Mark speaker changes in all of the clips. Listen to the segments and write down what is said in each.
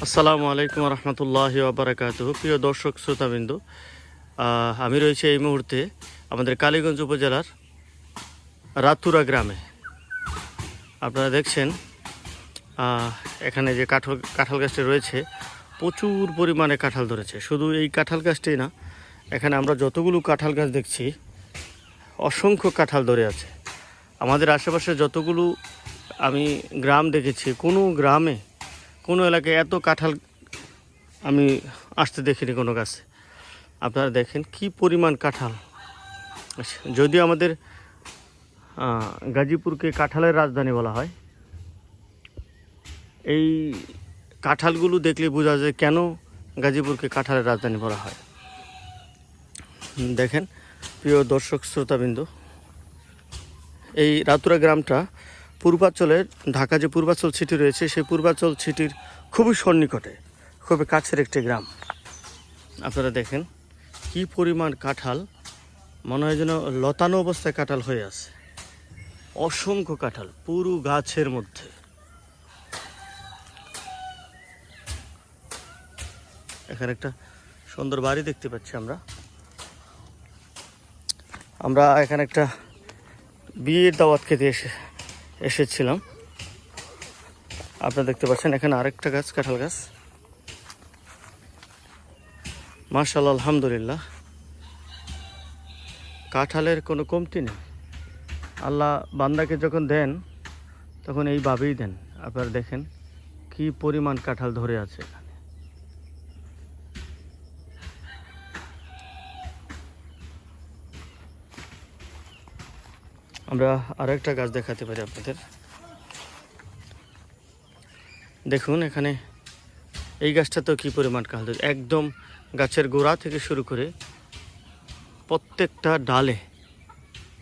Speaker 1: আসসালামু আলাইকুম রহমতুল্লাহি ওয়াবারাকাতুহু। প্রিয় দর্শক শ্রোতাবিন্দু, আমি রয়েছি এই মুহূর্তে আমাদের কালীগঞ্জ উপজেলার রাতুরা গ্রামে। আপনারা দেখছেন এখানে যে কাঁঠাল গাছটি রয়েছে, প্রচুর পরিমাণে কাঁঠাল ধরেছে। শুধু এই কাঁঠাল গাছটি না, এখানে আমরা যতগুলো কাঁঠাল গাছ দেখছি অসংখ্য কাঁঠাল ধরে আছে। আমাদের আশেপাশে যতগুলো আমি গ্রাম দেখেছি, কোনো গ্রামে কোনো এলাকায় এত কাঁঠাল আমি আসতে দেখিনি কোনো গাছে। আপনারা দেখেন কি পরিমাণ কাঁঠাল। যদিও আমাদের গাজীপুরকে কাঁঠালের রাজধানী বলা হয়, এই কাঁঠালগুলো দেখলে বোঝা যায় কেন গাজীপুরকে কাঁঠালের রাজধানী বলা হয়। দেখেন প্রিয় দর্শক শ্রোতাবিন্দু, এই রাতুরা গ্রামটা পূর্বাঞ্চলের, ঢাকা যে পূর্বাঞ্চল সিটি রয়েছে সেই পূর্বাঞ্চল সিটির খুবই সন্নিকটে, খুবই কাছের একটি গ্রাম। আপনারা দেখেন কি পরিমাণ কাঁঠাল, মনে হয় যেন লতানো অবস্থায় কাঁঠাল হয়ে আছে। অসংখ্য কাঁঠাল পুরো গাছের মধ্যে। এখানে একটা সুন্দর বাড়ি দেখতে পাচ্ছি আমরা এখানে একটা বিয়ের দাওয়াত খেতে এসেছিলাম। আপনারা দেখতে পাচ্ছেন এখানে আরেকটা গাছ, কাঁঠাল গাছ। মাশাআল্লাহ, আলহামদুলিল্লাহ, কাঁঠালের কোনো কমতি নেই। আল্লাহ বান্দাকে যখন দেন তখন এইভাবেই দেন। আপনারা দেখেন কি পরিমাণ কাঁঠাল ধরে আছে এখানে। আমরা আরেকটা গাছ দেখাতে পারি আপনাদের। দেখুন এখানে এই গাছটাতেও কি পরিমাণ কাঁঠাল ধরে, একদম গাছের গোড়া থেকে শুরু করে প্রত্যেকটা ডালে,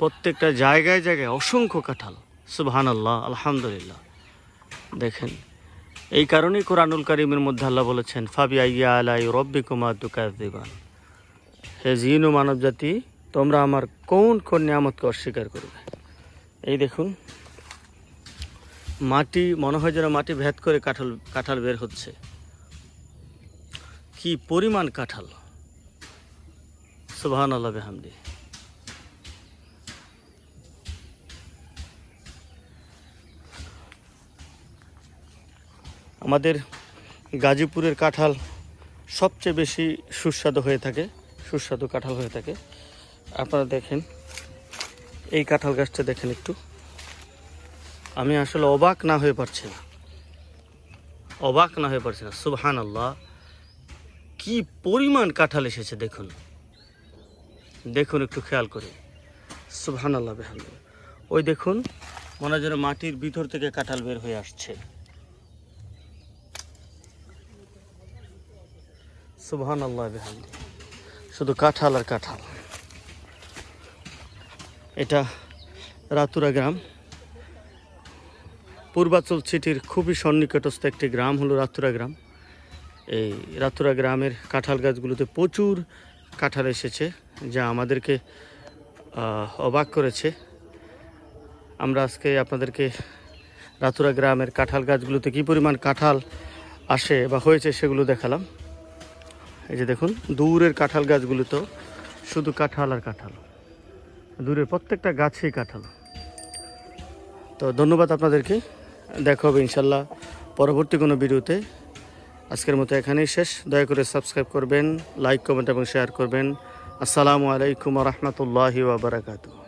Speaker 1: প্রত্যেকটা জায়গায় জায়গায় অসংখ্য কাঁঠাল। সুবহানাল্লাহ, আলহামদুলিল্লাহ। দেখেন এই কারণেই কোরআনুল কারীমের মধ্যে আল্লাহ বলেছেন, ফাবিআইয়ি আলাই রাব্বিকুমা তুকাযযিবান, হে জিন ও মানব জাতি, তোমরা আমার কোন কোন নিয়ামতকে অস্বীকার করবে। এই দেখুন মাটি, মনে হয় যেন মাটি ভেদ করে কাঁঠাল বের হচ্ছে। কি পরিমাণ কাঁঠাল, সুবহানাল্লাহ বিহামদি। আমাদের গাজীপুরের কাঁঠাল সবচেয়ে বেশি সুস্বাদু হয়ে থাকে, সুস্বাদু কাঁঠাল হয়ে থাকে। আপনারা দেখেন এই কাঁঠাল গাছটা দেখেন একটু, আমি আসলে অবাক না হয়ে পারছি না। সুবহানাল্লাহ, কি পরিমাণ কাঁঠাল এসেছে দেখুন একটু খেয়াল করে। সুবহানাল্লাহ বিহামদি। ওই দেখুন মনে হয় যেন মাটির ভিতর থেকে কাঁঠাল বের হয়ে আসছে। সুবহানাল্লাহ বিহামদি। শুধু কাঁঠাল আর কাঁঠাল। এটা রাতুরা গ্রাম, পূর্বাঞ্চল সিটির খুবই সন্নিকটস্থ একটি গ্রাম হলো রাতুরা গ্রাম। এই রাতুরা গ্রামের কাঁঠাল গাছগুলোতে প্রচুর কাঁঠাল এসেছে, যা আমাদেরকে অবাক করেছে। আমরা আজকে আপনাদেরকে রাতুরা গ্রামের কাঁঠাল গাছগুলোতে কী পরিমাণ কাঁঠাল আসে বা হয়েছে সেগুলো দেখালাম। এই যে দেখুন দূরের কাঁঠাল গাছগুলোতেও শুধু কাঁঠাল আর কাঁঠাল, দূরের প্রত্যেকটা গাছেই কাঁঠাল। তো ধন্যবাদ আপনাদেরকে, দেখা হবে ইনশাল্লাহ পরবর্তী কোনো ভিডিওতে। আজকের মতো এখানেই শেষ। দয়া করে সাবস্ক্রাইব করবেন, লাইক, কমেন্ট এবং শেয়ার করবেন। আসসালামু আলাইকুম রহমতুল্লাহি ওয়া বারাকাতুহু।